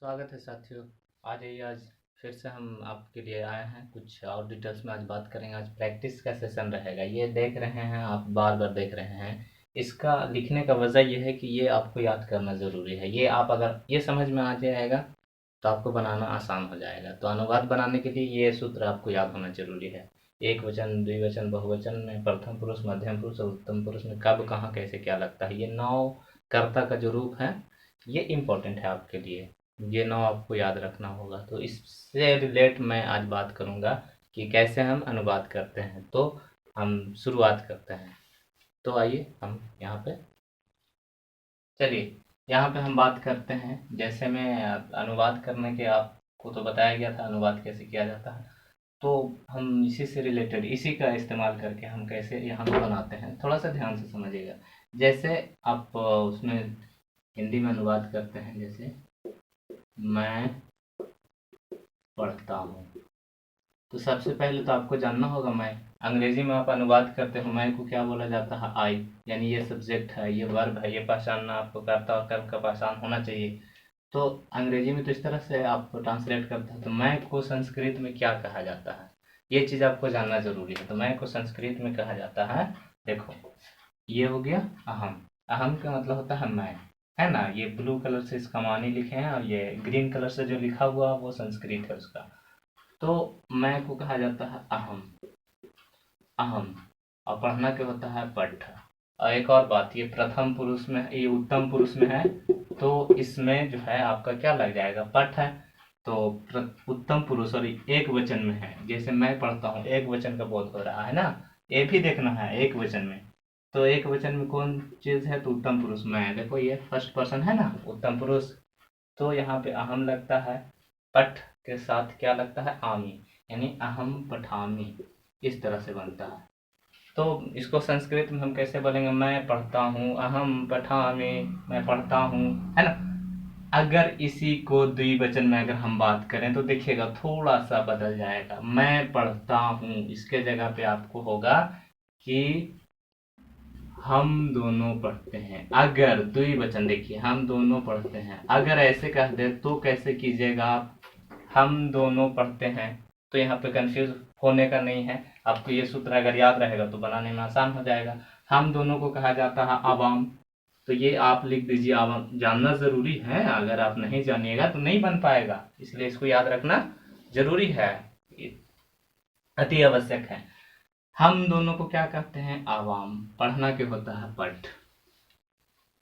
स्वागत है साथियों। आज फिर से हम आपके लिए आए हैं। कुछ और डिटेल्स में आज बात करेंगे। आज प्रैक्टिस का सेशन रहेगा। ये देख रहे हैं आप, बार बार देख रहे हैं। इसका लिखने का वजह यह है कि ये आपको याद करना ज़रूरी है। ये आप अगर ये समझ में आ जाएगा तो आपको बनाना आसान हो जाएगा। तो अनुवाद बनाने के लिए ये सूत्र आपको याद होना जरूरी है। एक वचन, द्विवचन, बहुवचन में प्रथम पुरुष, मध्यम पुरुष और उत्तम पुरुष में कब, कहाँ, कैसे, क्या लगता है, ये 9 कर्ता का जो रूप है ये इम्पोर्टेंट है आपके लिए। ये 9 आपको याद रखना होगा। तो इससे रिलेट मैं आज बात करूंगा कि कैसे हम अनुवाद करते हैं। तो हम शुरुआत करते हैं। तो आइए हम यहाँ पे चलिए, यहाँ पे हम बात करते हैं। जैसे मैं अनुवाद करने के आपको तो बताया गया था अनुवाद कैसे किया जाता है। तो हम इसी से रिलेटेड, इसी का इस्तेमाल करके हम कैसे यहाँ पे बनाते हैं, थोड़ा सा ध्यान से समझिएगा। जैसे आप उसमें हिंदी में अनुवाद करते हैं। जैसे मैं पढ़ता हूँ, तो सबसे पहले तो आपको जानना होगा मैं। अंग्रेजी में आप अनुवाद करते हो, मैं को क्या बोला जाता है? आई। यानी ये सब्जेक्ट है, ये वर्ब है, ये पहचानना आपको कर्ता और कर्म का पहचान होना चाहिए। तो अंग्रेजी में तो इस तरह से आप ट्रांसलेट करते हैं। तो मैं को संस्कृत में क्या कहा जाता है, ये चीज़ आपको जानना जरूरी है। तो मैं को संस्कृत में कहा जाता है, देखो ये हो गया अहम। अहम का मतलब होता है मैं, है ना। ये ब्लू कलर से इसका मानी लिखे हैं और ये ग्रीन कलर से जो लिखा हुआ वो संस्कृत है उसका। तो मैं को कहा जाता है अहम। अहम। और पढ़ना क्या होता है? पठ। और एक और बात, ये प्रथम पुरुष में, ये उत्तम पुरुष में है, तो इसमें जो है आपका क्या लग जाएगा? पठ है। तो उत्तम पुरुष और एक वचन में है। जैसे मैं पढ़ता हूँ, एक वचन का बोध हो रहा है ना, ये भी देखना है एक वचन में। तो एक वचन में कौन चीज है? तो उत्तम पुरुष में। देखो ये फर्स्ट पर्सन है ना, उत्तम पुरुष। तो यहाँ पे अहम लगता है, पठ के साथ क्या लगता है? आमी। यानी अहम पठामी, इस तरह से बनता है। तो इसको संस्कृत में हम कैसे बोलेंगे? मैं पढ़ता हूँ, अहम पठामी, मैं पढ़ता हूँ, है ना। अगर इसी को द्विवचन में अगर हम बात करें तो देखिएगा थोड़ा सा बदल जाएगा। मैं पढ़ता हूँ, इसके जगह पे आपको होगा कि हम दोनों पढ़ते हैं। अगर द्विवचन, देखिए हम दोनों पढ़ते हैं, अगर ऐसे कह दे तो कैसे कीजिएगा आप? हम दोनों पढ़ते हैं। तो यहाँ पे कंफ्यूज होने का नहीं है। आपको ये सूत्र अगर याद रहेगा तो बनाने में आसान हो जाएगा। हम दोनों को कहा जाता है आवाम। तो ये आप लिख दीजिए, आवाम। जानना जरूरी है, अगर आप नहीं जानिएगा तो नहीं बन पाएगा, इसलिए इसको याद रखना जरूरी है, अति आवश्यक है। हम दोनों को क्या कहते हैं? आवाम। पढ़ना क्या होता है? पठ।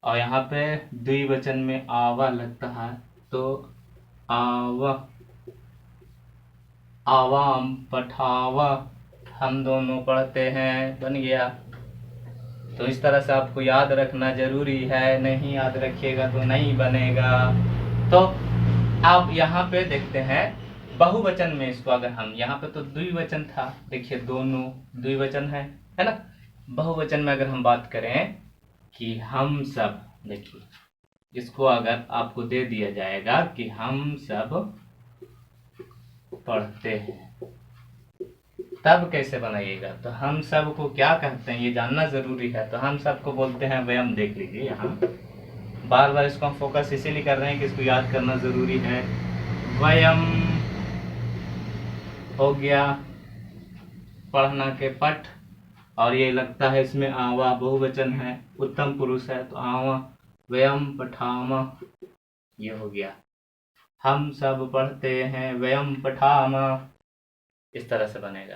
और यहाँ पे द्विवचन में आवा लगता है, तो आवा, आवाम पठावा, हम दोनों पढ़ते हैं, बन गया। तो इस तरह से आपको याद रखना जरूरी है, नहीं याद रखिएगा तो नहीं बनेगा। तो आप यहाँ पे देखते हैं बहुवचन में, इसको अगर हम, यहाँ पे तो द्विवचन था, देखिए दोनों द्विवचन है ना। बहुवचन में अगर हम बात करें कि हम सब, देखिए इसको अगर आपको दे दिया जाएगा कि हम सब पढ़ते हैं, तब कैसे बनाइएगा? तो हम सब को क्या कहते हैं ये जानना जरूरी है। तो हम सब को बोलते हैं वयम। देख लीजिए यहाँ बार बार इसको हम फोकस इसीलिए कर रहे हैं कि इसको याद करना जरूरी है। वयम हो गया पढ़ना के पठ, और ये लगता है इसमें आवा, बहुवचन है, उत्तम पुरुष है, तो आवा वयम पठामा, ये हो गया। हम सब पढ़ते हैं, वयम पठामा, इस तरह से बनेगा।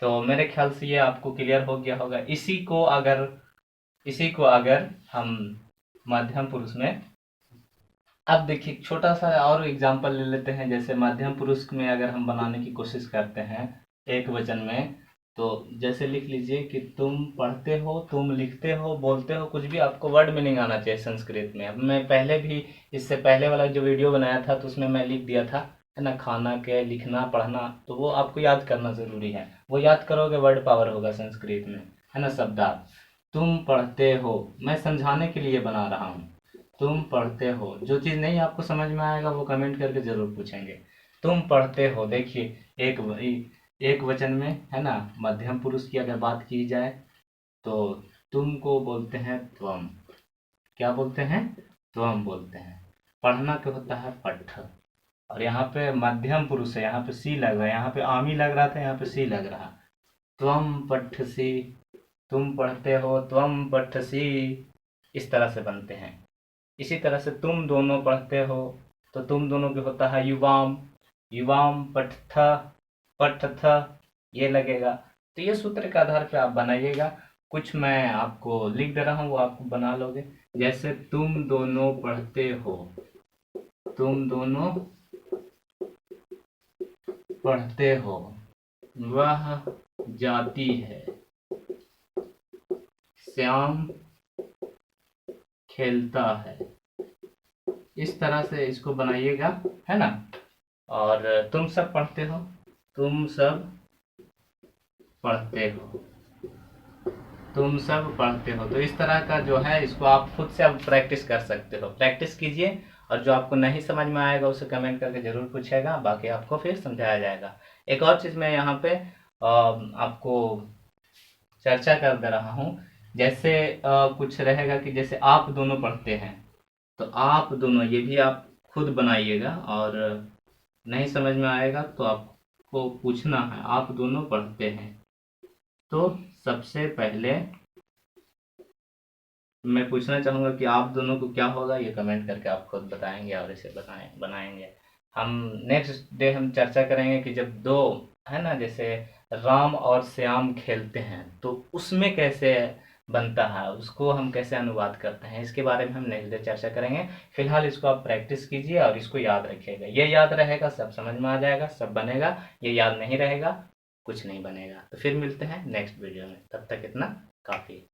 तो मेरे ख्याल से ये आपको क्लियर हो गया होगा। इसी को अगर हम मध्यम पुरुष में, अब देखिए छोटा सा और एग्जांपल ले लेते हैं। जैसे मध्यम पुरुष में अगर हम बनाने की कोशिश करते हैं एक वचन में, तो जैसे लिख लीजिए कि तुम पढ़ते हो, तुम लिखते हो, बोलते हो, कुछ भी आपको वर्ड मीनिंग आना चाहिए संस्कृत में। अब मैं पहले भी, इससे पहले वाला जो वीडियो बनाया था तो उसमें मैं लिख दिया था, है ना, खाना के लिखना पढ़ना, तो वो आपको याद करना जरूरी है। वो याद करोगे वर्ड पावर होगा संस्कृत में, है ना, शब्दार्थ। तुम पढ़ते हो, मैं समझाने के लिए बना रहा हूँ। तुम पढ़ते हो, जो चीज नहीं आपको समझ में आएगा वो कमेंट करके जरूर पूछेंगे। तुम पढ़ते हो, देखिए एक वचन में, है ना। मध्यम पुरुष की अगर बात की जाए तो तुम को बोलते हैं त्वम। क्या बोलते हैं? त्वम बोलते हैं। पढ़ना क्या होता है? पठ। और यहाँ पे मध्यम पुरुष है, यहाँ पे सी लग रहा है, यहाँ पे आमी लग रहा था, यहाँ पे सी लग रहा। त्वम पठसी, तुम पढ़ते हो, त्वम पठसी, इस तरह से बनते हैं। इसी तरह से तुम दोनों पढ़ते हो, तो तुम दोनों क्या होता है? युवाम, युवाम पठथ, पठथ, ये लगेगा। तो ये सूत्र के आधार पे आप बनाइएगा। कुछ मैं आपको लिख दे रहा हूँ, वो आप बना लोगे। जैसे तुम दोनों पढ़ते हो, तुम दोनों पढ़ते हो, वह जाती है, श्याम खेलता है। इस तरह से इसको बनाइएगा, है ना। और तुम सब पढ़ते हो, तुम सब पढ़ते हो, तुम सब पढ़ते हो। तो इस तरह का जो है, इसको आप खुद से अब प्रैक्टिस कर सकते हो। प्रैक्टिस कीजिए, और जो आपको नहीं समझ में आएगा उसे कमेंट करके जरूर पूछेगा, बाकी आपको फिर समझाया जाएगा। एक और चीज़ मैं यहाँ पे आपको चर्चा कर दे रहा हूँ। जैसे कुछ रहेगा कि जैसे आप दोनों पढ़ते हैं, तो आप दोनों, ये भी आप खुद बनाइएगा, और नहीं समझ में आएगा तो आपको पूछना है। आप दोनों पढ़ते हैं, तो सबसे पहले मैं पूछना चाहूँगा कि आप दोनों को क्या होगा, ये कमेंट करके आप खुद बताएंगे और इसे बनाएंगे। हम नेक्स्ट डे हम चर्चा करेंगे कि जब दो, है ना, जैसे राम और श्याम खेलते हैं, तो उसमें कैसे बनता है, उसको हम कैसे अनुवाद करते हैं, इसके बारे में हम नेक्स्ट डे चर्चा करेंगे। फिलहाल इसको आप प्रैक्टिस कीजिए और इसको याद रखिएगा। ये याद रहेगा, सब समझ में आ जाएगा, सब बनेगा। ये याद नहीं रहेगा, कुछ नहीं बनेगा। तो फिर मिलते हैं नेक्स्ट वीडियो में, तब तक इतना काफ़ी।